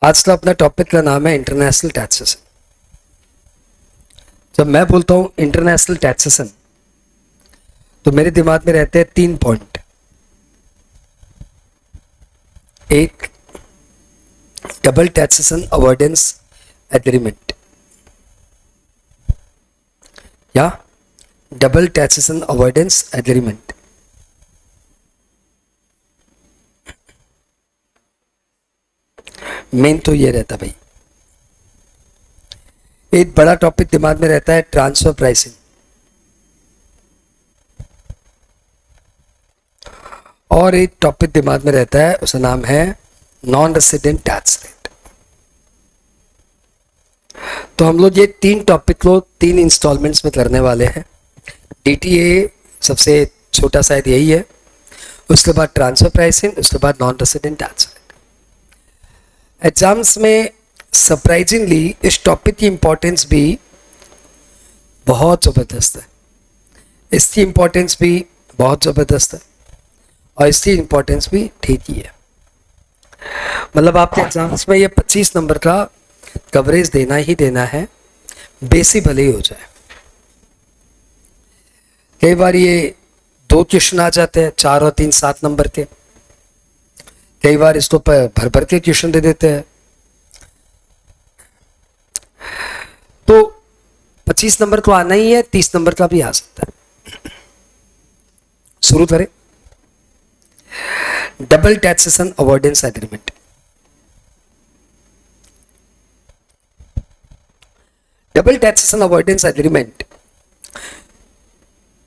आज का अपना टॉपिक का नाम है इंटरनेशनल टैक्सेशन। जब मैं बोलता हूं इंटरनेशनल टैक्सेशन तो मेरे दिमाग में रहते हैं 3 पॉइंट। एक, डबल टैक्सेशन अवॉइडेंस एग्रीमेंट या double taxation avoidance agreement. Main तो ये रहता भाई। एक बड़ा टॉपिक दिमाग में रहता है ट्रांसफर प्राइसिंग, और एक टॉपिक दिमाग में रहता है उसका नाम है नॉन रेसिडेंट टैक्स रेट। तो हम लोग ये 3 टॉपिक को 3 इंस्टॉलमेंट्स में करने वाले हैं। डीटीए सबसे छोटा शायद यही है, उसके बाद ट्रांसफर प्राइसिंग, उसके बाद non resident tax rate. Exams में सरप्राइजिंगली इस टॉपिक की इंपॉर्टेंस भी बहुत ज़बरदस्त है, इसकी इंपॉर्टेंस भी बहुत ज़बरदस्त है, और इसकी इंपॉर्टेंस भी ठीक ही है। मतलब आपके एग्जाम्स में ये 25 नंबर का कवरेज देना ही देना है, बेसी भले ही हो जाए। कई बार ये 2 क्वेश्चन आ जाते हैं, 4 और 3 7 नंबर के। कई बार इसको भर भर के क्वेश्चन दे देते हैं। तो 25 नंबर तो आना ही है, 30 नंबर का भी आ सकता है। शुरू करें। Double taxation avoidance agreement. Double taxation avoidance agreement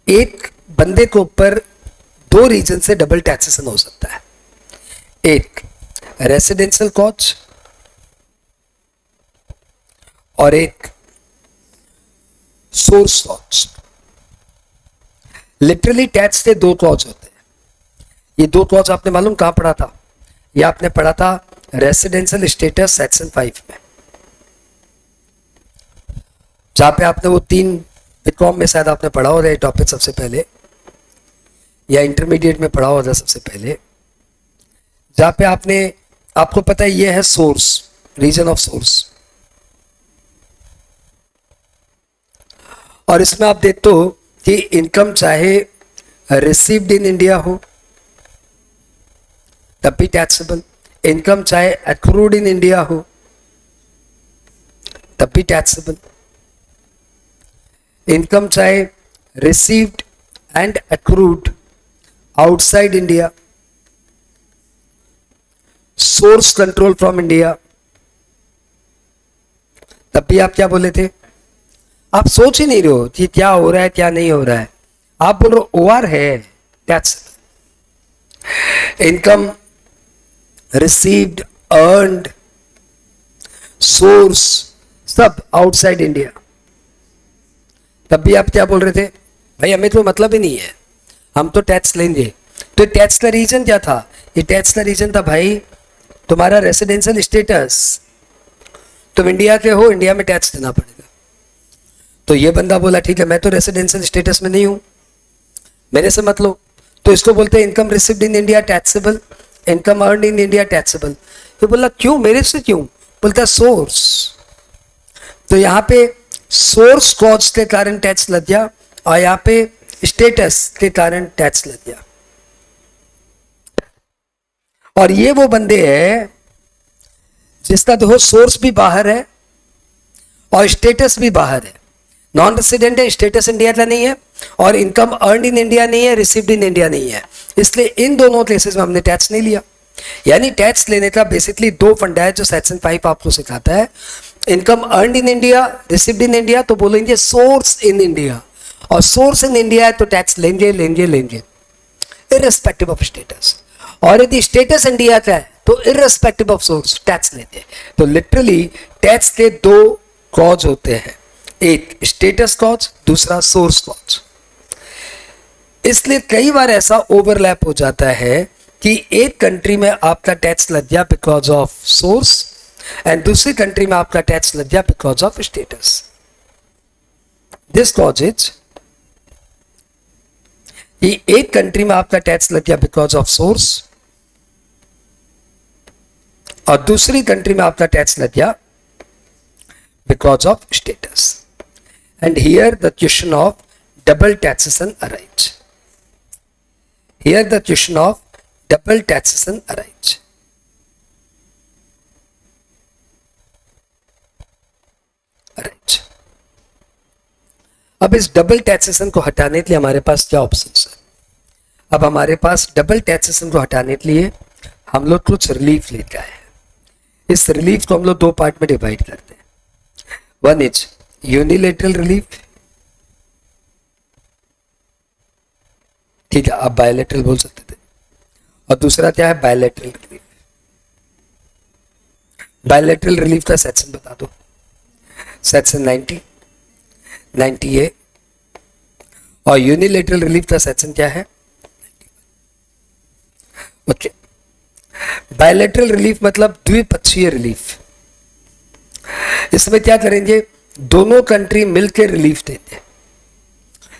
एक बंदे के ऊपर 2 रीजन से डबल टैक्सेशन हो सकता है। एक रेसिडेंशियल क्लॉज और एक सोर्स क्लॉज। लिटरली टैक्स के 2 क्लॉज होते हैं। ये 2 क्लॉज आपने मालूम कहां पढ़ा था? ये आपने पढ़ा था रेसिडेंशियल स्टेटस सेक्शन 5 में, जहां पे आपने वो 3 बीकॉम में शायद आपने पढ़ा होगा ये टॉपिक सबसे पहले, या इंटरमीडिएट में पढ़ा होगा सबसे पहले, जहां पे आपको पता है ये है सोर्स, रीजन ऑफ सोर्स। और इसमें आप देखते हो कि इनकम चाहे रिसीव्ड इन इंडिया हो तब भी टैक्सेबल, इनकम चाहे एक्रूड इन इंडिया हो तब भी टैक्सेबल, इनकम चाहे received and accrued outside India, source control from India, तब भी आप क्या बोले थे? आप सोच ही नहीं रहे हो कि क्या हो रहा है क्या नहीं हो रहा है, आप बोल रहे हो ओआर है tax. Income received, earned, source सब आउटसाइड इंडिया, तब भी आप क्या बोल रहे थे? भाई हमें तो मतलब ही नहीं है, हम तो टैक्स लेंगे। तो टैक्स का रीजन क्या था? ये टैक्स का रीजन था भाई तुम्हारा रेसिडेंशियल स्टेटस, तुम इंडिया के हो, इंडिया में टैक्स देना पड़ेगा। तो ये बंदा बोला ठीक है मैं तो रेसिडेंशियल स्टेटस में नहीं हूं, मेरे से मत लो। तो इसको बोलते हैं income received in India taxable, income earned in India taxable. तो बोला क्यों, मेरे से क्यों? बोलता है सोर्स। तो यहां पे सोर्स क्लॉज के कारण टैक्स लग गया, और यहां पे स्टेटस के कारण टैक्स लग गया। और ये वो बंदे हैं जिसका देखो सोर्स भी बाहर है और स्टेटस भी बाहर है। नॉन रेसिडेंट है, स्टेटस इंडिया का नहीं है, और इनकम अर्न इन इंडिया नहीं है, रिसीव्ड इन इंडिया नहीं है। इसलिए इन दोनों केसेस में हमने टैक्स नहीं लिया। यानी टैक्स लेने का बेसिकली 2 फंडा है जो सेक्शन 5 आपको सिखाता है। Income earn in India, received in India, तो बोलेंगे सोर्स इन इंडिया, और सोर्स इन इंडिया है तो टैक्स लेंगे लेंगे लेंगे इररिस्पेक्टिव ऑफ स्टेटस। और यदि स्टेटस इंडिया का है तो इररिस्पेक्टिव ऑफ सोर्स टैक्स लेते हैं। तो लिटरली टैक्स के 2 क्लॉज होते हैं, एक स्टेटस क्लॉज, दूसरा सोर्स क्लॉज। इसलिए कई बार ऐसा ओवरलैप हो जाता है कि एक कंट्री में आपका टैक्स लग गया बिकॉज ऑफ सोर्स, एंड दूसरी कंट्री में आपका टैक्स लग गया because of status. This clause is कि एक कंट्री में आपका टैक्स लग गया बिकॉज ऑफ सोर्स, और दूसरी कंट्री में आपका टैक्स लग गया because of status. And here the question of double taxation arise. Here the question of double taxation arise. Arise. अब इस डबल टैक्सेशन को हटाने के लिए हमारे पास क्या ऑप्शंस है? अब हमारे पास डबल टैक्सेशन को हटाने के लिए हम लोग कुछ रिलीफ लेते हैं. इस रिलीफ को हम लोग दो पार्ट में डिवाइड करते हैं. वन इज यूनिलेटरल रिलीफ, ठीक है, आप बायलेटरल बोल सकते थे. और दूसरा क्या है? Bilateral relief. बायलेटरल रिलीफ का सेक्शन बता दो. Section 90, 90A. और यूनिलेटरल रिलीफ का सेक्शन क्या है? ओके. बायलेटरल रिलीफ मतलब द्विपक्षीय रिलीफ. इसमें क्या करेंगे? दोनों कंट्री मिलकर रिलीफ देते हैं.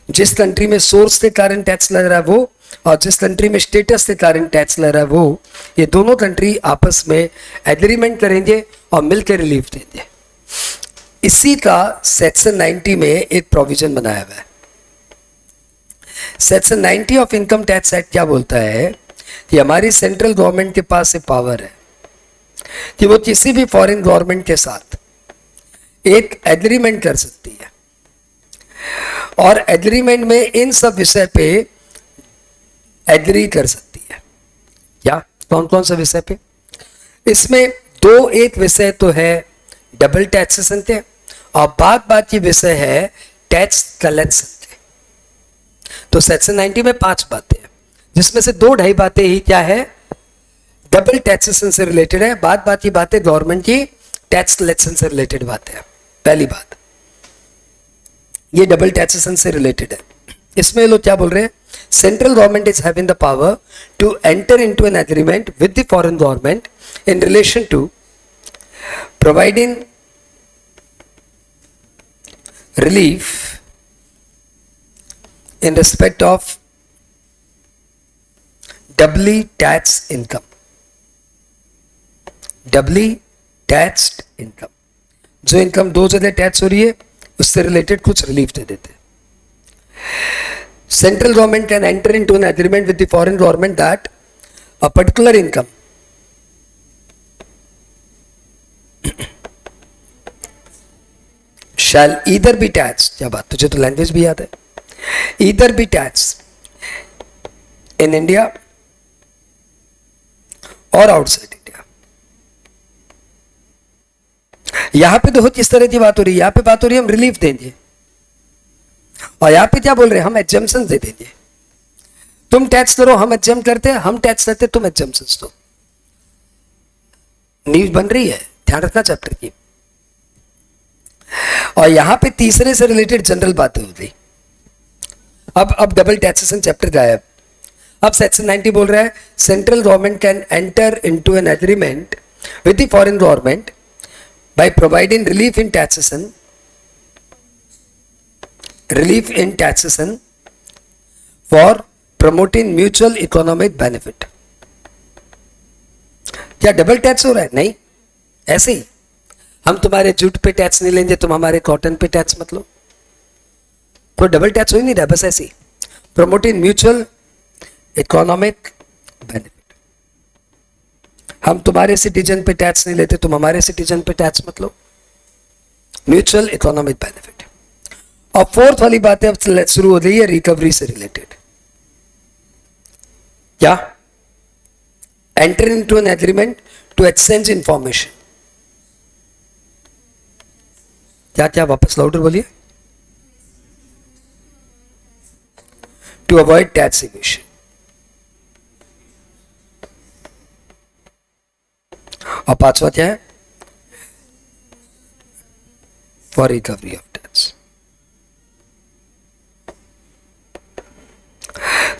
जिस कंट्री में सोर्स के कारण टैक्स लग रहा है वो, और जिस कंट्री में स्टेटस के कारण टैक्स लग रहा है वो, ये दोनों कंट्री आपस में एग्रीमेंट करेंगे और मिलकर रिलीफ देंगे. इसी का सेक्शन 90 में एक प्रोविजन बनाया हुआ है. Section 90 of income tax act क्या बोलता है कि हमारी सेंट्रल गवर्नमेंट के पास ये पावर है कि वो किसी भी फॉरेन गवर्नमेंट के साथ एक एग्रीमेंट कर सकती है, और एग्रीमेंट में इन सब विषय पे एग्री कर सकती है. क्या? कौन कौन सा विषय पे? इसमें दो एक विषय तो है डबल टैक्सेशन के, और बात ये विषय है टैक्स कलेक्शन के. तो सेक्शन 90 में 5 बातें हैं, जिसमें से 2-2.5 बातें ही क्या है? डबल टैक्सेशन से रिलेटेड है. बात ये बातें गवर्नमेंट की टैक्स कलेक्शन से रिलेटेड बातें हैं. पहली बात, ये डबल टैक्सेशन से रिलेटेड है. इसमें लोग क्या बोल रहे हैं? Central government is having the power to enter into an agreement with the foreign government in relation to providing relief in respect of doubly taxed income. Doubly taxed income. जो income 2 जगह tax हो रही है उससे related कुछ relief दे देते हैं. Central government can enter into an agreement with the foreign government that a particular income shall either be taxed. क्या बात, तुझे तो लैंग्वेज भी याद है. either be taxed in India or outside India. यहां पे देखो किस तरह की बात हो रही है. यहां पे बात हो रही है हम रिलीफ देंगे, और यहां पे क्या बोल रहे हैं? हम एग्जम्पशन दे देंगे. तुम टैक्स करो, हम एग्जम करते हैं, हम टैक्स लेते, तुम एग्जम्पशन दो. नींव बन रही है, ध्यान रखना चैप्टर की. और यहां पे तीसरे से रिलेटेड जनरल बातें हो गई. अब डबल टैक्सेशन चैप्टर गायब. अब सेक्शन 90 बोल रहा है central government can enter into an agreement with the foreign government by providing relief in taxation for promoting mutual economic benefit. क्या डबल टैक्स हो रहा है? नहीं, ऐसे ही हम तुम्हारे जूट पे टैक्स नहीं लेंगे, तुम हमारे कॉटन पे टैक्स मत लो. कोई डबल टैक्स हो ही नहीं रहा, बस ऐसे ही प्रमोटिंग म्यूचुअल इकोनॉमिक बेनिफिट. हम तुम्हारे सिटीजन पे टैक्स नहीं लेते, तुम हमारे सिटीजन पे टैक्स मत लो. Mutual economic benefit. और फोर्थ वाली बात अब शुरू हो रही है रिकवरी से रिलेटेड. क्या? Enter into an agreement to exchange information. क्या क्या? वापस लाउडर बोलिए. To avoid tax evasion. और 5वां क्या है? For recovery of tax.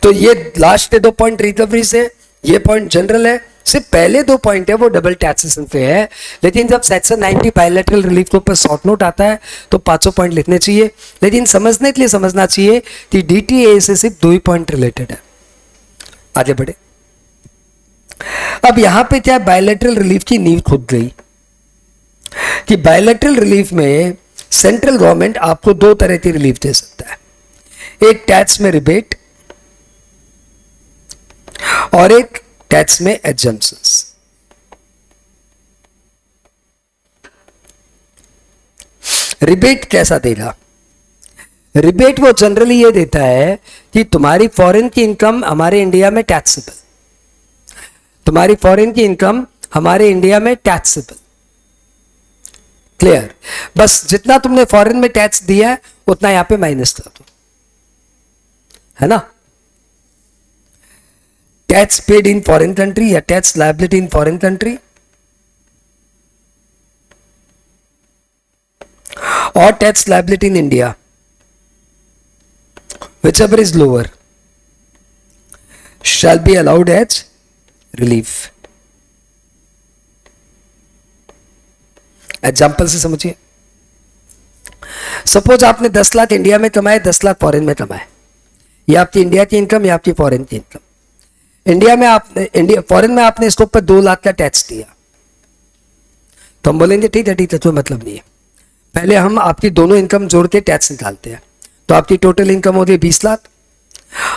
तो ये लास्ट के 2 पॉइंट रिकवरी से, ये पॉइंट जनरल है. सिर्फ पहले 2 पॉइंट है वो डबल टैक्सेशन पे है, लेकिन जब सेक्शन 90 बायलैटरल रिलीफ के ऊपर शॉर्ट नोट आता है तो 5 पॉइंट लिखने चाहिए. लेकिन समझने के लिए समझना चाहिए कि डीटीए से सिर्फ 2 ही पॉइंट रिलेटेड है. आगे बढ़े. अब यहां पे क्या बायलैटरल रिलीफ की नींव खुद गई कि बायलैटरल रिलीफ में सेंट्रल गवर्नमेंट आपको दो तरह की रिलीफ दे सकता है, एक टैक्स में रिबेट और एक टैक्स में एग्जम्पशंस। रिबेट कैसा देगा? रिबेट वो जनरली ये देता है कि तुम्हारी फॉरेन की इनकम हमारे इंडिया में टैक्सेबल, तुम्हारी फॉरेन की इनकम हमारे इंडिया में टैक्सेबल। क्लियर? बस जितना तुमने फॉरेन में टैक्स दिया है उतना यहां पे माइनस कर दो, है ना? Tax paid in foreign country या tax liability in foreign country और tax liability in India, whichever is lower shall be allowed as relief। Example से समझिए। सपोज आपने 10 लाख इंडिया में कमाए, 10 लाख फॉरेन में कमाए, ये आपकी इंडिया की इनकम या आपकी फॉरेन की इनकम। इंडिया में आपने फॉरेन में आपने इसके ऊपर 2 लाख का टैक्स दिया, तो हम बोलेंगे ठीक है कोई मतलब नहीं है, पहले हम आपकी दोनों इनकम जोड़ के टैक्स निकालते हैं। तो आपकी टोटल इनकम हो गई 20 लाख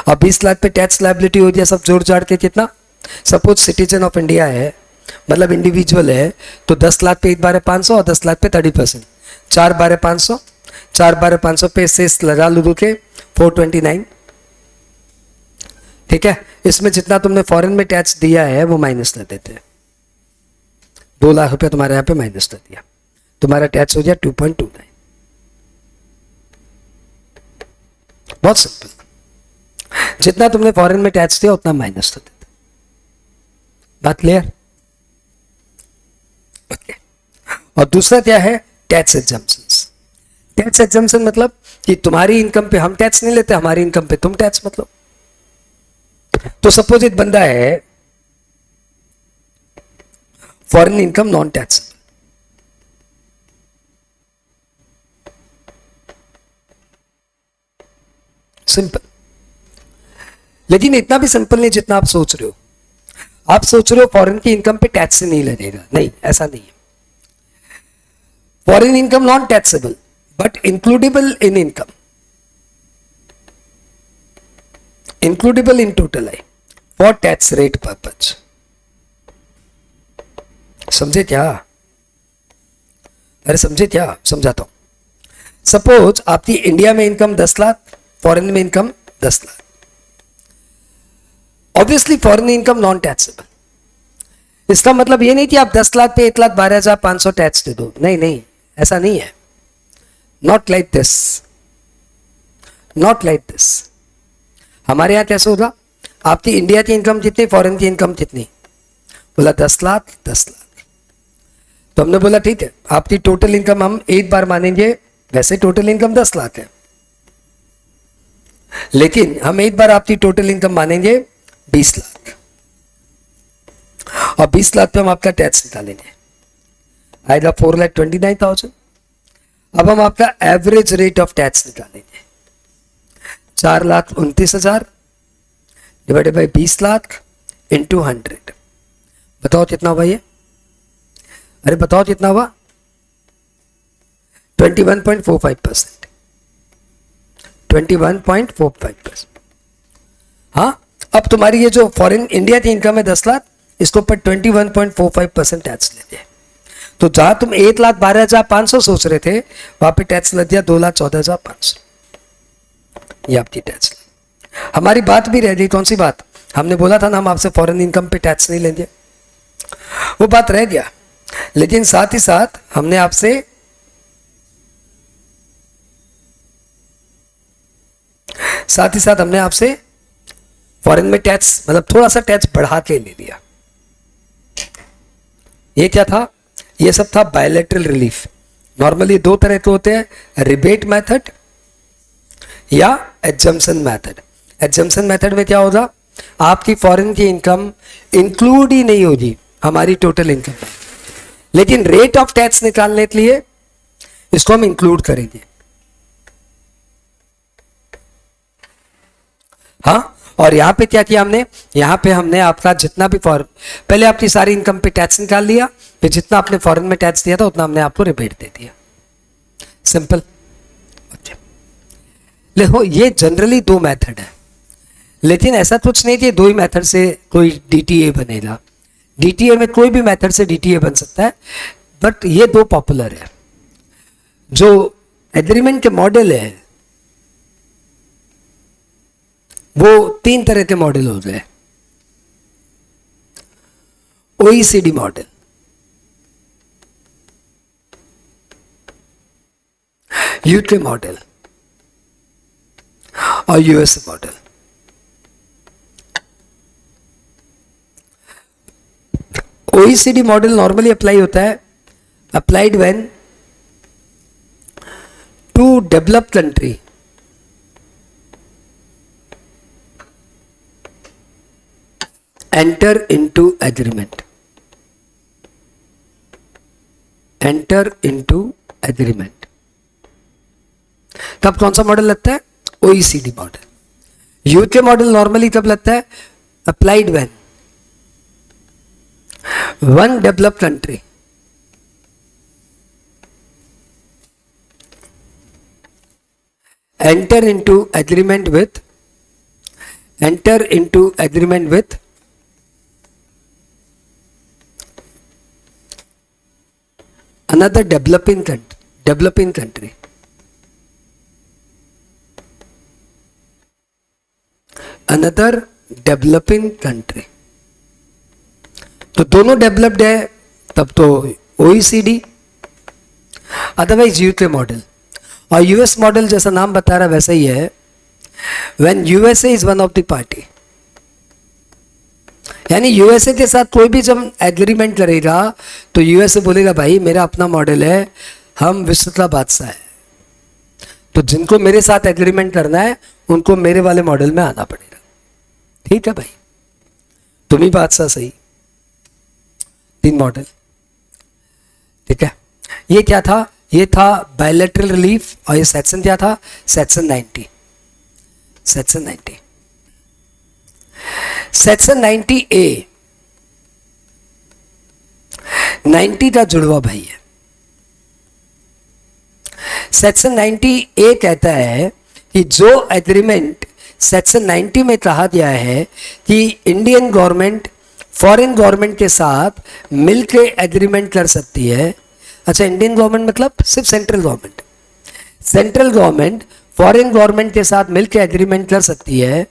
और 20 लाख पे टैक्स लायबिलिटी हो गया सब जोड़ जाड़ के कितना? सपोज सिटीजन ऑफ इंडिया है, मतलब इंडिविजुअल है, तो 10 लाख पे 1 बार 500 और 10 लाख पे 30%, 4 बार 500, 4 बार 500 पे सेस लगा लो के 429। ठीक है, इसमें जितना तुमने फॉरेन में टैक्स दिया है वो माइनस कर देते हैं। 2 लाख रुपया तुम्हारे यहाँ पे माइनस कर दिया, तुम्हारा टैक्स हो गया 2.29। बहुत सिंपल, जितना तुमने फॉरेन में टैक्स दिया उतना माइनस कर देते। बात क्लियर? ओके। और दूसरा क्या है? Tax exemptions. टैक्स एग्जम्पशन मतलब कि तुम्हारी इनकम पे हम टैक्स नहीं लेते, हमारी इनकम पे तुम टैक्स मतलब। तो सपोज एक बंदा है foreign income non tax, simple, लेकिन इतना भी सिंपल नहीं जितना आप सोच रहे हो। आप सोच रहे हो फॉरेन की इनकम पे टैक्स नहीं लगेगा, नहीं, ऐसा नहीं है। Foreign income non taxable but includable in income, includable in total I for tax rate purpose. समझे क्या? अरे समझे क्या? समझाता हूं। सपोज आपकी इंडिया में इनकम 10 लाख, फॉरेन में income 10 lakh. Obviously foreign income non taxable. इसका मतलब ये नहीं कि आप 10 लाख पे 1,12,500 टैक्स दे दो, नहीं नहीं, ऐसा नहीं है। Not like this, not like this. हमारे यहां कैसे होगा? आपकी इंडिया की इनकम कितनी, फॉरेन की इनकम कितनी? बोला 10 लाख, 10 लाख। तो हमने बोला ठीक है, आपकी टोटल इनकम हम एक बार मानेंगे, वैसे टोटल इनकम 10 लाख है, लेकिन हम एक बार आपकी टोटल इनकम मानेंगे 20 लाख और 20 लाख पे हम आपका टैक्स निकालेंगे, आएगा 4,29,000। अब हम आपका एवरेज रेट ऑफ टैक्स निकालेंगे, 4,29,000 डिवाइडेड बाई 20 लाख इंटू 100। बताओ कितना हुआ ये? अरे बताओ कितना हुआ? 21.45%, 21.45%। हाँ, अब तुम्हारी ये जो फॉरेन इंडिया की इनकम है 10 लाख, इसके ऊपर 21.45% टैक्स लेते हैं। तो जहां तुम 1,12,500 सोच रहे थे, वहां पे टैक्स लग गया 2,14,500। ये आपकी टैक्स। हमारी बात भी रह गई, कौन सी बात? हमने बोला था ना हम आपसे फॉरेन इनकम पे टैक्स नहीं लेंगे, वो बात रह गया। लेकिन साथ ही साथ हमने आपसे फॉरेन में टैक्स मतलब थोड़ा सा टैक्स बढ़ा के ले लिया। ये क्या था? ये सब था बायलैटरल रिलीफ। नॉर्मली 2 तरह के होते हैं, रिबेट मेथड या एग्जम्पशन मेथड। एग्जम्पशन मेथड में क्या होगा? आपकी फॉरेन की इनकम इंक्लूड ही नहीं होगी हमारी टोटल इनकम में, लेकिन रेट ऑफ टैक्स निकालने के लिए इसको हम इंक्लूड करेंगे। हाँ, और यहाँ पे क्या किया हमने, यहाँ पे हमने आपका जितना भी फॉरेन, पहले आपकी सारी इनकम पे टैक्स निकाल लिया, फिर जितना आपने फॉरेन में टैक्स दिया था उतना हमने आपको रिबेट दे दिया, सिंपल। देखो ये जनरली दो मेथड है, लेकिन ऐसा कुछ नहीं कि दो ही मेथड से कोई डीटीए बनेगा। डीटीए में कोई भी मेथड से डीटीए बन सकता है, बट ये दो पॉपुलर है। जो एग्रीमेंट के मॉडल है वो तीन तरह के मॉडल हो गए। ओईसीडी मॉडल, यूके मॉडल और USA model. OECD model normally apply होता है, applied when two develop country enter into agreement, enter into agreement, तब कौन सा मॉडल लगता है, OECD model. UK model normally कब लगता है, applied when one developed country enter into agreement with another developing country another developing country। तो दोनों डेवलप्ड है तब तो OECD, अदरवाइज यूके मॉडल। और यूएस मॉडल जैसा नाम बता रहा वैसा ही है, when USA is one of the party, यानी यूएसए के साथ कोई भी जब एग्रीमेंट करेगा तो यूएसए बोलेगा भाई मेरा अपना मॉडल है, हम विश्व का बादशाह है, तो जिनको मेरे साथ एग्रीमेंट करना है उनको मेरे वाले मॉडल में आना पड़ेगा। ठीक है भाई, तुम ही बादशाह सही। तीन मॉडल, ठीक है। ये क्या था, ये था बायलैटरल रिलीफ, और ये सेक्शन क्या था, सेक्शन 90। सेक्शन 90, सेक्शन 90A 90 का जुड़वा भाई है। सेक्शन 90A कहता है कि जो एग्रीमेंट सेक्शन 90 में कहा गया है कि इंडियन गवर्नमेंट फॉरेन गवर्नमेंट के साथ मिलकर एग्रीमेंट कर सकती है। अच्छा, इंडियन गवर्नमेंट मतलब सिर्फ central government, central government foreign government के साथ मिलकर एग्रीमेंट कर सकती है,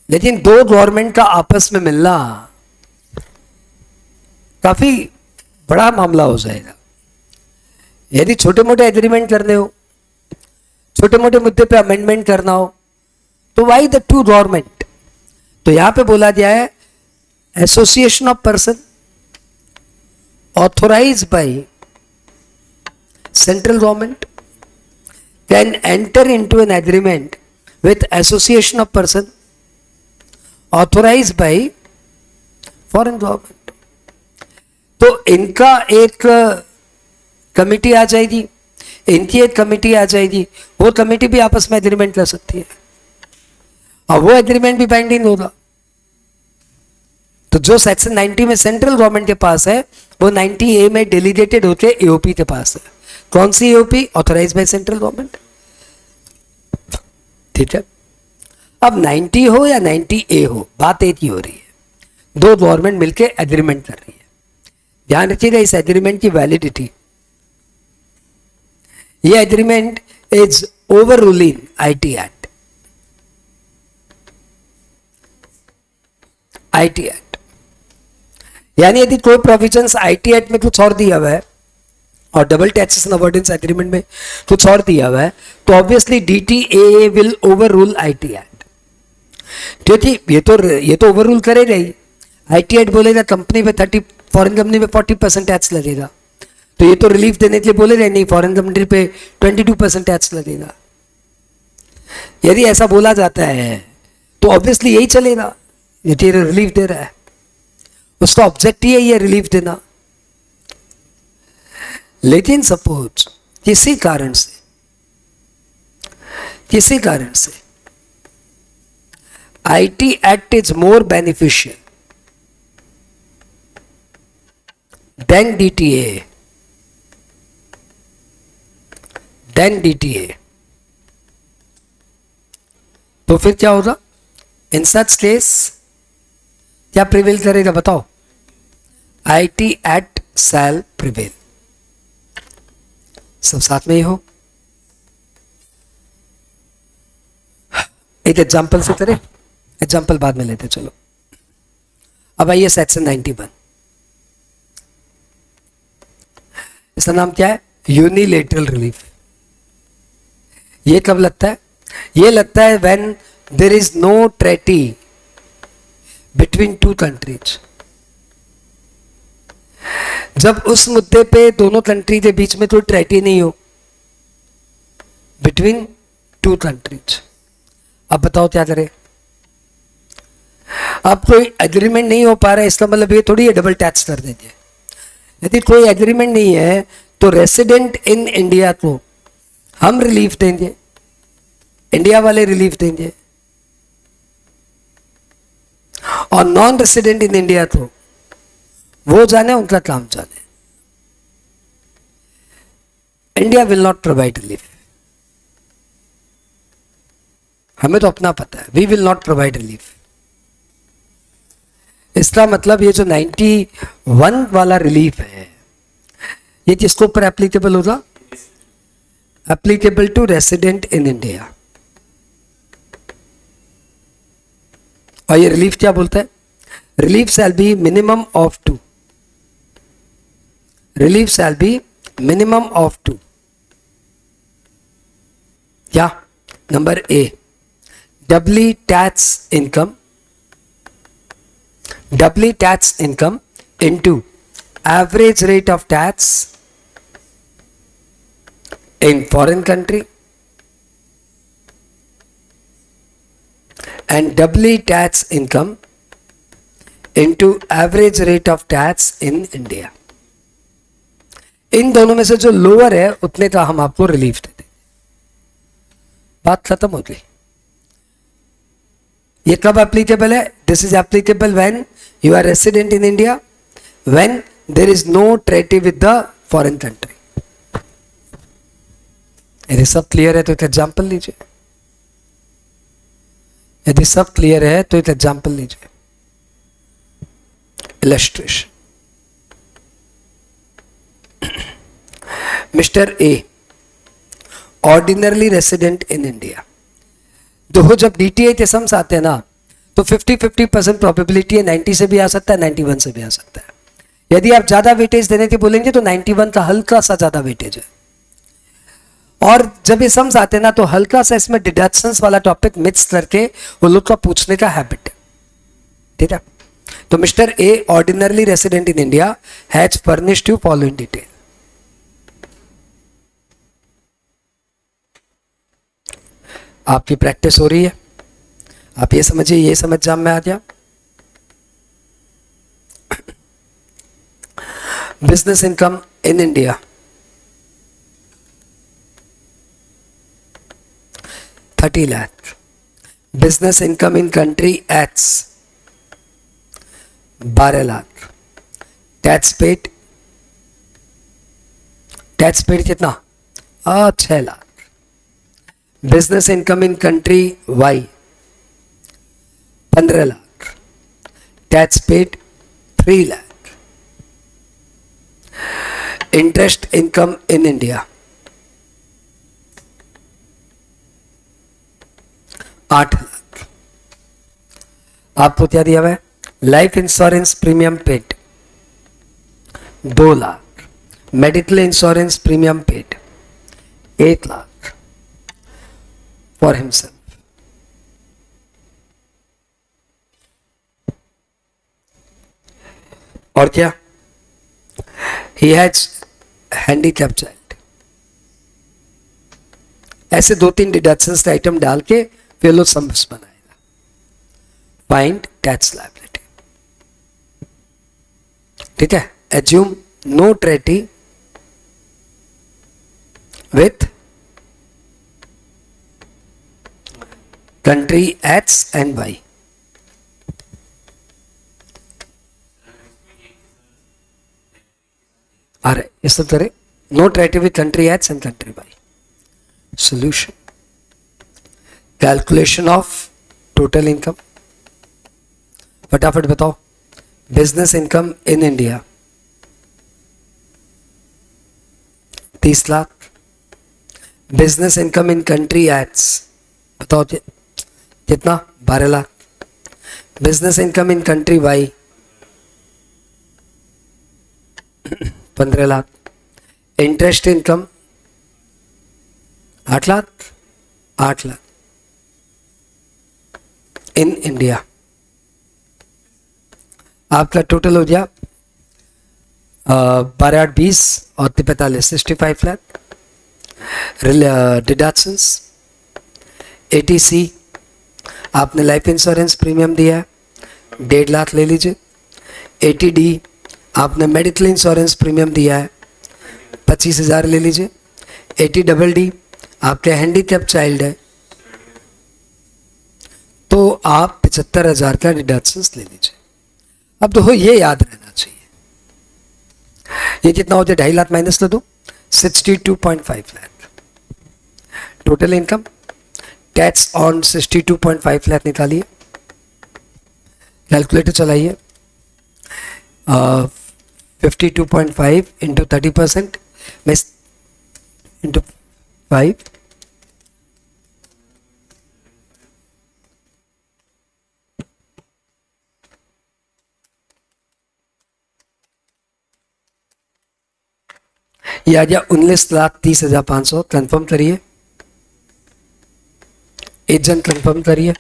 लेकिन दो गवर्नमेंट का आपस में मिलना काफी बड़ा मामला हो जाएगा। यदि छोटे मोटे एग्रीमेंट करने हो, छोटे मोटे मुद्दे पे अमेंडमेंट करना हो, तो वाई द टू गवर्नमेंट। तो यहां पे बोला गया है association of person authorized by central government can enter into an agreement with association of person authorized by foreign government। तो इनका एक कमिटी आ जाएगी, इनकी एक कमिटी आ जाएगी, वो कमिटी भी आपस में एग्रीमेंट कर सकती है और वो एग्रीमेंट भी बाइंडिंग होगा। तो जो सेक्शन 90 में सेंट्रल गवर्नमेंट के पास है वो 90A में डेलीगेटेड होते एओपी के पास है। कौन सी AOP, authorise by central government. ठीक है, अब 90 हो या 90A हो, बात एक ही हो रही है, दो गवर्नमेंट मिलकर एग्रीमेंट कर रही है। ध्यान रखिएगा इस एग्रीमेंट की वैलिडिटी, ये agreement is over ruling IT act. IT act यानी यदि कोई प्रोविजंस आईटी एक्ट में कुछ और दिया हुआ है और डबल टैक्सेशन अवॉइडेंस एग्रीमेंट में कुछ और दिया हुआ है, तो obviously DTAA will overrule IT act. क्योंकि ये तो ओवर रूल करेगा ही। आईटी एक्ट बोलेगा कंपनी पे 30, फॉरेन कंपनी पे 40% टैक्स लगेगा, तो ये तो रिलीफ देने के लिए बोलेगा नहीं, फॉरेन कंपनी पे 22% टैक्स लगेगा। यदि ऐसा बोला जाता है तो ऑब्वियसली यही चलेगा, ये तेरे रिलीफ दे रहा है, उसका ऑब्जेक्ट ही है ये रिलीफ देना। लेकिन सपोज किसी कारण से IT Act is more beneficial than DTA. तो फिर क्या होगा? इन सच केस क्या प्रिवेल करेगा बताओ? IT Act shall prevail. सब साथ में ही हो. एक एग्जाम्पल से करें, एग्जाम्पल बाद में लेते चलो. अब आइए सेक्शन 91. इसका नाम क्या है? Unilateral relief. ये कब लगता है? ये लगता है when there is no treaty between two countries. जब उस मुद्दे पे दोनों कंट्री के बीच में कोई ट्रेटी नहीं हो, बिटवीन टू कंट्रीज. अब बताओ क्या करें? अब कोई एग्रीमेंट नहीं हो पा रहा है, इसका मतलब ये थोड़ी है डबल टैक्स कर देंगे. यदि कोई एग्रीमेंट नहीं है तो रेसिडेंट इन इंडिया को हम रिलीफ देंगे, इंडिया वाले रिलीफ देंगे, और नॉन रेसिडेंट इन इंडिया को वो जाने, उनका काम जाने. India will not provide relief. हमें तो अपना पता है, we will not provide relief. इसका मतलब ये जो 91 वाला रिलीफ है, ये किसके ऊपर एप्लीकेबल होगा? Applicable to resident in India. और ये रिलीफ क्या बोलता है? Relief shall be minimum of 2. Relief shall be minimum of 2. क्या? Number A, doubly tax income into average rate of tax in foreign country and doubly tax income into average rate of tax in India. इन दोनों में से जो lower है उतने का हम आपको रिलीफ दे देंगे. बात खत्म हो गई. ये कब एप्लीकेबल है? This is applicable when you are resident in India, when there is no treaty with the foreign country. यदि सब क्लियर है तो एक एग्जाम्पल लीजिए. यदि सब क्लियर है तो एक एग्जाम्पल लीजिए. Illustration. Mister A, ordinarily resident in India. देखो जब DTA के सम्स आते हैं ना तो 50-50% प्रोबेबिलिटी है, 90 से भी आ सकता है, 91 से भी आ सकता है. यदि आप ज्यादा वेटेज देने के बोलेंगे तो 91 का हल्का सा ज्यादा वेटेज है. और जब ये सम्स आते हैं ना तो हल्का सा इसमें डिडक्शंस वाला टॉपिक मिक्स करके वो लोग का पूछने का हैबिट है. ठीक है? तो mister A, ordinarily resident in India, has furnished you following detail. आपकी प्रैक्टिस हो रही है. आप ये समझिए, ये समझ जाम में आ गया. Business income in India 30 lakh. Business income in country X 12 lakh. Tax paid कितना? 6 lakh. Business income in country Y 15 lakh. Tax paid 3 lakh. Interest income in India 8 lakh. आपको क्या दिया हुआ है? Life insurance premium paid 2 lakh. Medical insurance premium paid 1 lakh for himself. और क्या? He has handicapped child. ऐसे 2-3 deductions का आइटम डाल के फिर लो सम्स बनाएगा. Find tax liability. ठीक है? Assume no treaty with country X and Y. आ रहा है, इस तरह note right with country X and country Y. Solution. Calculation of total income. फटाफट बताओ. Business income in India 30 lakh. Business income in country X बताओ कितना? 12 lakh. Business income in country Y 15 lakh. Interest income 8 lakh. 8 lakh in India. आपका total हो गया 12 8 20 और 45 65 lakh. Deductions 80C आपने life insurance premium दिया है 1.5 लाख ले लीजिए. 80D आपने मेडिकल इंश्योरेंस प्रीमियम दिया है 25,000 ले लीजिए. 80DD आपके हैंडीकैप चाइल्ड है तो आप 75,000 का डिडक्शंस ले लीजिए. अब तो ये याद रहना चाहिए. ये कितना हो जाए? 2.5 लाख माइनस ले दो 62.5 lakh. Total income tax on 62.5 lakh निकालिए. कैलकुलेटर चलाइए. 52.5 इंटू 30% में इंटू 5 ये आ गया 19,30,500. कंफर्म करिए. एजेंट कंफर्म करिए.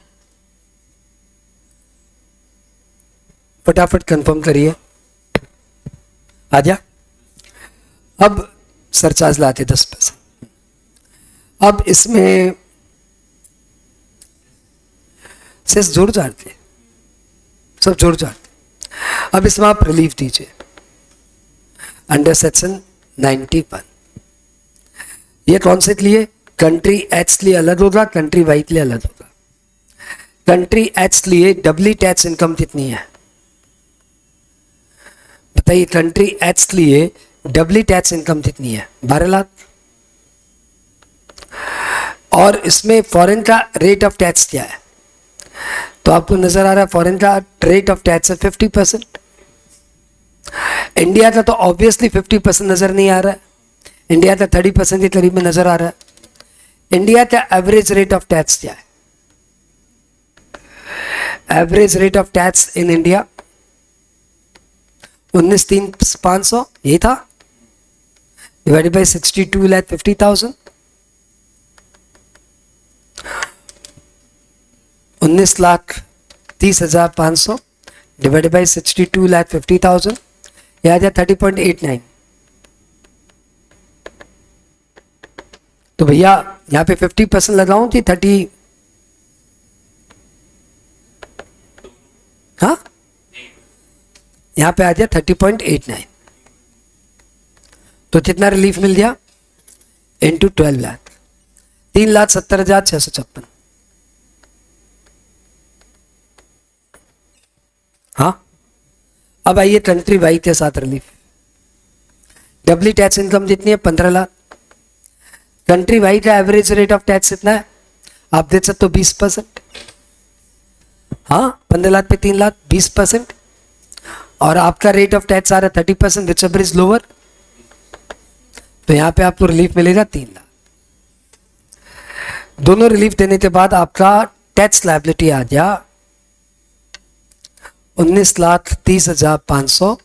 फटाफट कंफर्म करिए. आ जा. अब सरचार्ज लाते 10%. अब इसमें सेस जोड़ जाते सब जोड़ जाते. अब इसमें आप रिलीफ दीजिए अंडर सेक्शन 91. ये कौन से लिए? कंट्री एच लिए अलग होगा, कंट्री वाई के लिए अलग होगा. कंट्री एच लिए डबली टैक्स इनकम कितनी है बताइए? कंट्री एच लिए डबली टैक्स इनकम कितनी है? 12 लाख. और इसमें फॉरेन का रेट ऑफ टैक्स क्या है? तो आपको नजर आ रहा है फॉरेन का रेट ऑफ टैक्स है 50%. इंडिया का तो ऑब्वियसली 50% नजर नहीं आ रहा है. इंडिया का 30% के करीब में नजर आ रहा है. इंडिया का एवरेज रेट ऑफ टैक्स क्या है? Average rate of tax in India 19,500 ये था डिवाइडेड बाय 62,50,000. 19,30,500 डिवाइडेड बाय 62,50,000 यह आ जाए 30.89. तो भैया यहाँ पे 50% लगाऊं कि 30? हाँ यहाँ पे आ गया 30.89. तो कितना रिलीफ मिल गया? इंटू 12 लाख 3,70,656. हाँ. अब आइए कंट्री वाई के साथ रिलीफ. डबली टैक्स इनकम जितनी है 15 लाख. कंट्री वाई का एवरेज रेट ऑफ टैक्स कितना है? आप देख सकते हो 20%. हाँ 15 लाख पे 3 लाख 20%. और आपका रेट ऑफ टैक्स आ रहा है 30%, विच एवर इज लोअर. तो यहां पे आपको रिलीफ मिलेगा 3 लाख. दोनों रिलीफ देने के बाद आपका टैक्स लायबिलिटी आ गया 19,30,500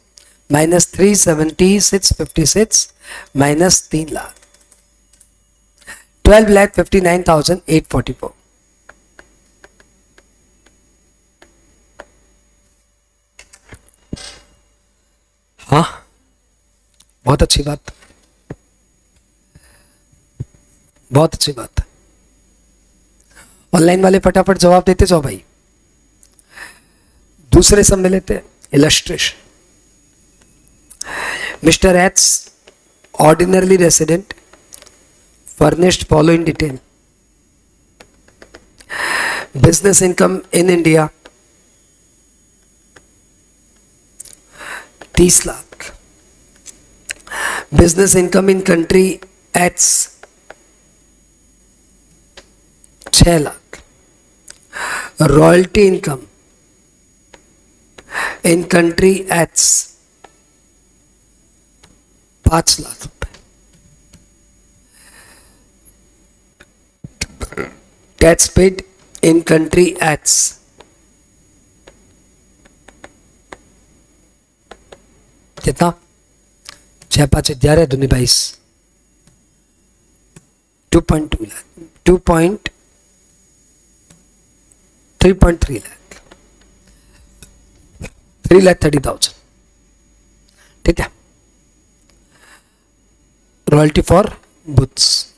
माइनस 376,56 माइनस 3 लाख 12,59,844. हाँ बहुत अच्छी बात. बहुत अच्छी बात. ऑनलाइन वाले फटाफट जवाब देते जाओ भाई. दूसरे सब में लेते हैं. Illustration. Mister H ordinarily resident furnished follow in detail. Business income in India 30 lakh. Business income in country X 6 lakh, royalty income in country X 5 lakh रुपए, tax paid in country X कितना, 6 5 11 दूनी 22, 2.2 लाख, 3.3 लाख, 3,30,000, ठीक है। Royalty for books,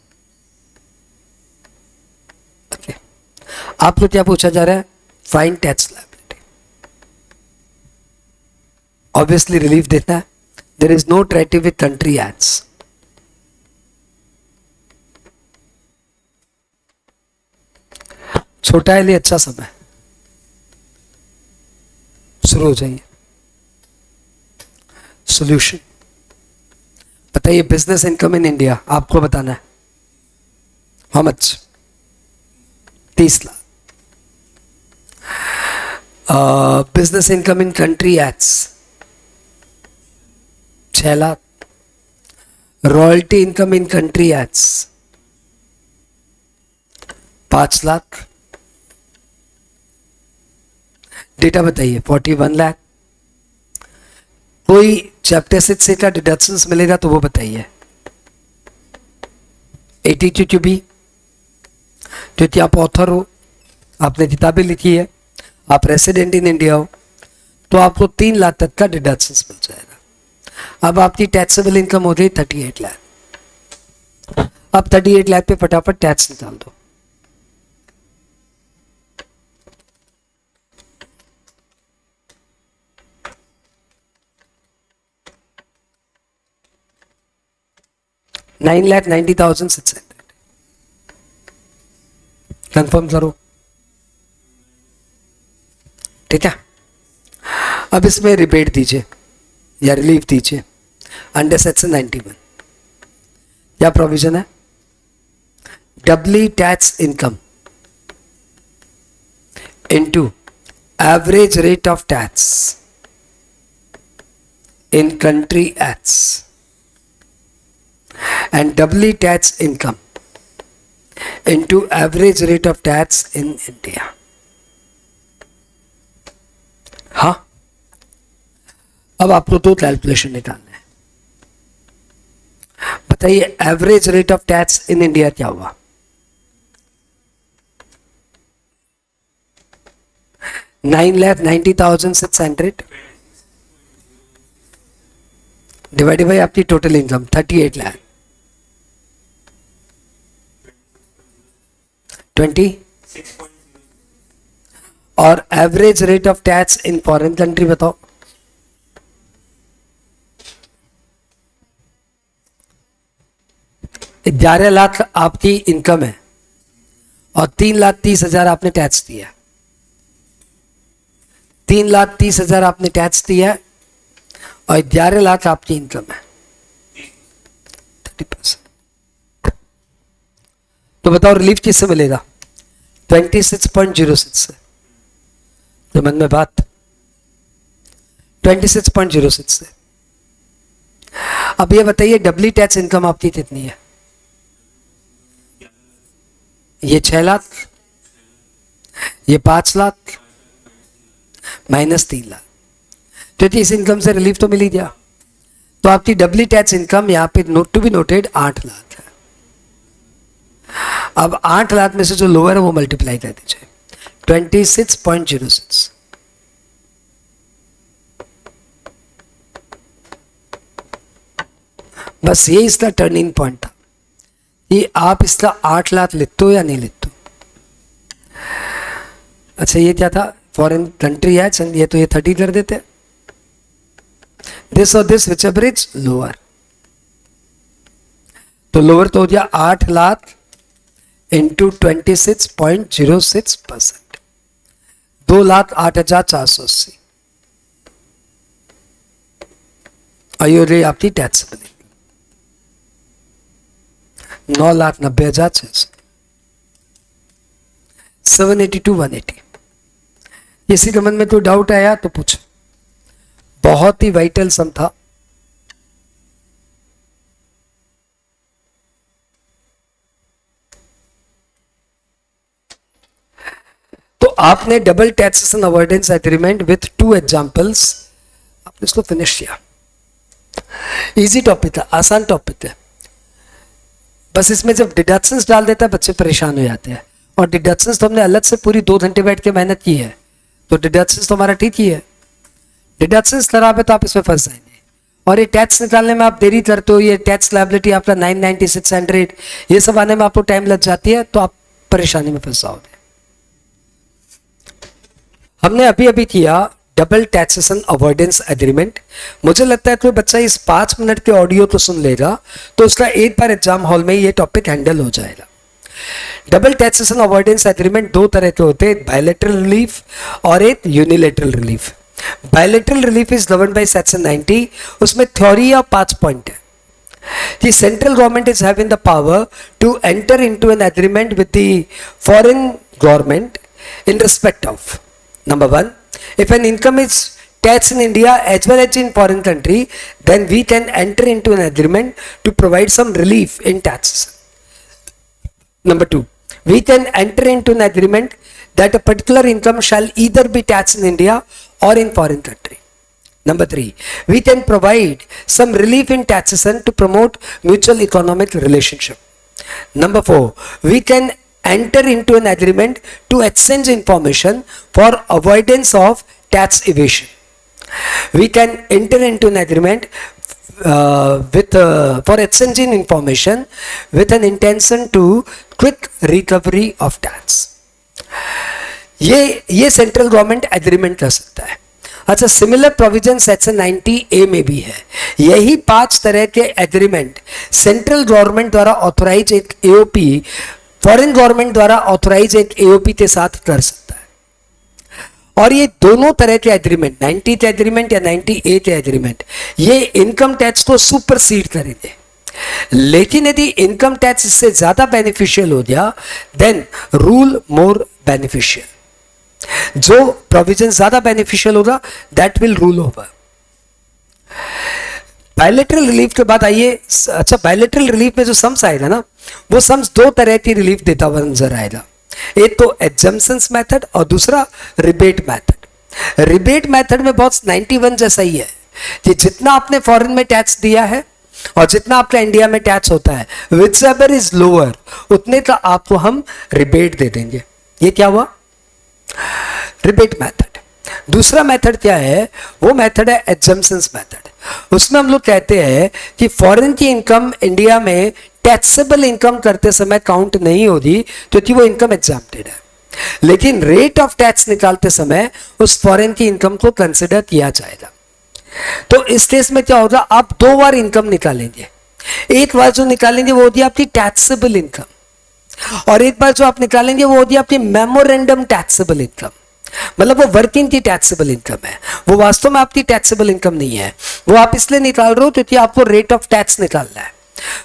okay. आपको क्या पूछा जा रहा है, fine tax liability, obviously relief देता है। There is no treaty with country X, छोटा है लिए अच्छा समय, शुरू हो जाइए। सॉल्यूशन बताइए, बिजनेस इनकम इन इंडिया आपको बताना है, how much, 30 lakh. Business income in country acts 6 lakh, royalty income in country acts 5 lakh, data बताइए 41 लाख। कोई चैप्टर 6 से का डिडक्शंस मिलेगा तो वो बताइए। 82 बी, क्योंकि आप ऑथर हो, आपने किताबें लिखी है, आप रेसिडेंट इन इंडिया हो, तो आपको 3 लाख तक का डिडक्शंस मिल जाएगा। अब आपकी टैक्सेबल इनकम हो गई 38 लाख। अब 38 लाख पे फटाफट टैक्स निकाल दो। $9,90,600 कंफर्म करो, ठीक है। अब इसमें रिबेट दीजिए या रिलीफ दीजिए अंडर सेक्शन 91। क्या प्रोविजन है, doubly tax income into average rate of tax in country X and doubly tax income into average rate of tax in India। हाँ, अब आपको दो कैलकुलेशन निकालना है। बताइए average rate of tax in India क्या हुआ, 9,90,600 डिवाइडेड बाई आपकी टोटल इनकम 38 लाख 20, और average rate of tax in foreign country बताओ, $11 लाख आपकी इनकम है और 3,30,000 आपने टैक्स दिया, 3,30,000 आपने टैक्स दिया और 11 लाख आपकी इनकम है 30%। तो बताओ रिलीफ किससे मिलेगा, 26.06 से। तो मन में बात 26.06 से। अब ये बताइए डबली टैक्स इनकम आपकी कितनी है, ये 6 लाख, ये 5 लाख माइनस 3 लाख, क्योंकि इस इनकम से रिलीफ तो मिल ही गया। तो आपकी डबली टैक्स इनकम यहाँ पे note to be noted 8 lakh है। अब 8 लाख में से जो लोअर है वो मल्टीप्लाई कर दीजिए 26.06। बस ये इसका टर्निंग पॉइंट था कि आप इसका 8 लाख लेते हो या नहीं लेते हो। अच्छा ये क्या था, फॉरेन कंट्री है, चल ये तो ये 30 कर देते, दिस और this which ever is lower, तो लोअर तो हो गया 8 लाख इंटू 26.06%, 2,08,480 और ये रही आपकी टैक्स बनेगी। 9,90,600, 782, 180। किसी के मन में कोई डाउट आया तो पूछो, बहुत ही वाइटल सम था। तो आपने double taxation avoidance agreement with 2 examples, आपने इसको फिनिश किया। इजी टॉपिक था, आसान टॉपिक है। बस इसमें जब डिडक्शंस डाल देता है बच्चे परेशान हो जाते हैं, और डिडक्शंस तो हमने अलग से पूरी 2 घंटे बैठ के मेहनत की है, तो डिडक्शंस तो हमारा ठीक ही है। डिडक्शंस खराब है तो आप इसमें फंस जाएंगे, और ये टैक्स निकालने में आप देरी करते हो, ये टैक्स लायबिलिटी आपका 990, 600, ये सब आने में आपको टाइम लग जाती है, तो आप परेशानी में फंस जाओगे। हमने अभी अभी किया डबल टैक्सेशन अवॉइडेंस एग्रीमेंट। मुझे लगता है कोई बच्चा इस 5 मिनट के ऑडियो को सुन लेगा तो उसका एक बार एग्जाम हॉल में ये टॉपिक हैंडल हो जाएगा। डबल टैक्सेशन अवॉइडेंस एग्रीमेंट 2 तरह के होते हैं, बायलैटरल रिलीफ और एक unilateral relief. Bilateral relief is govern by section 90। उसमें थ्योरी या 5 पॉइंट है कि central government is having the power to enter into an agreement with the foreign government in respect of, number 1, if an income is taxed in India as well as in foreign country, then we can enter into an agreement to provide some relief in taxes. Number 2, we can enter into an agreement that a particular income shall either be taxed in India or in foreign country. Number 3, we can provide some relief in taxation to promote mutual economic relationship. Number 4, we can enter into an agreement to exchange information for avoidance of tax evasion. We can enter into an agreement for exchanging information with an intention to quick recovery of tax. ये central government agreement कर सकता है। अच्छा, similar provision section 90A में भी है। यही 5 तरह के एग्रीमेंट सेंट्रल गवर्नमेंट द्वारा ऑथोराइज एक एओपी फॉरेन गवर्नमेंट द्वारा ऑथोराइज एक एओपी के साथ कर सकता है। और ये दोनों तरह के एग्रीमेंट, 90th एग्रीमेंट या 90A एग्रीमेंट, ये इनकम टैक्स को सुपरसीड करेंगे। लेकिन यदि इनकम टैक्स इससे ज्यादा बेनिफिशियल हो गया, देन रूल मोर बेनिफिशियल। जो प्रोविजन ज्यादा बेनिफिशियल होगा that will rule over. Bilateral relief के बाद आइए, अच्छा बायलैटरल रिलीफ में जो सम्स आएगा ना, वो सम्स 2 तरह की रिलीफ देता हुआ नजर आएगा। एक तो एग्जम्पशंस मेथड और दूसरा रिबेट मेथड। रिबेट मेथड में बहुत 91 जैसा ही है कि जितना आपने फॉरेन में टैक्स दिया है और जितना आपका इंडिया में टैक्स होता है, विच एवर इज लोअर, उतने का आपको हम रिबेट दे देंगे। ये क्या हुआ? Rebate method. दूसरा मेथड क्या है? वो मेथड है एग्जम्पशंस मेथड। उसमें हम लोग कहते हैं कि फॉरेन की इनकम इंडिया में टैक्सेबल इनकम करते समय काउंट नहीं होगी क्योंकि वो इनकम एग्जम्प्टेड है, लेकिन रेट ऑफ टैक्स निकालते समय उस फॉरेन की इनकम को कंसिडर किया जाएगा। तो इस केस में क्या होगा? आप 2 बार इनकम निकालेंगे। एक बार जो निकालेंगे वो होगी आपकी टैक्सेबल इनकम, और एक बार जो आप निकालेंगे वो होगी आपकी मेमोरेंडम टैक्सेबल इनकम। मतलब वो वर्किंग की टैक्सेबल इनकम है, वो वास्तव में आपकी टैक्सेबल इनकम नहीं है। वो आप इसलिए निकाल रहे हो क्योंकि आपको रेट ऑफ टैक्स निकालना है।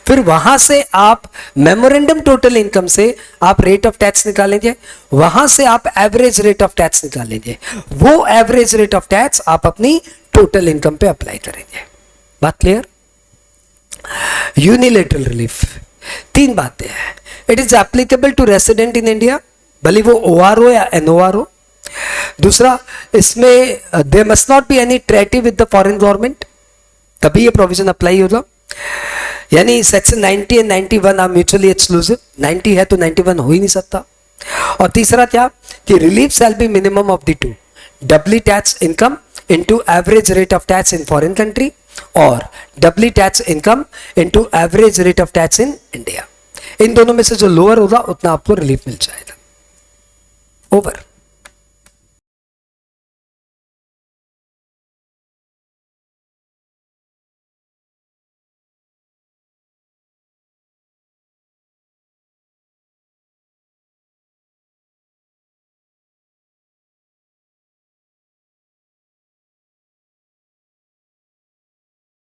फिर वहां से आप मेमोरेंडम टोटल इनकम से आप रेट ऑफ टैक्स निकालेंगे, वहां से आप एवरेज रेट ऑफ टैक्स निकालेंगे, वो एवरेज रेट ऑफ टैक्स आप अपनी टोटल इनकम पे अप्लाई करेंगे। बात क्लियर? यूनिलेटरल रिलीफ 3 बातें हैं। It is applicable to resident in India, भले वो OR हो या NOR हो। दूसरा, इसमें there must not be any treaty with the foreign government, तभी ये प्रोविजन अप्लाई होगा। यानी section 90 and 91 are mutually exclusive, 90 है तो 91 हो ही नहीं सकता। और तीसरा क्या कि relief shall be minimum of the 2, doubly tax income into average rate of tax in foreign country और doubly tax income into average rate of tax in India. इन दोनों में से जो लोअर होगा उतना आपको रिलीफ मिल जाएगा। ओवर।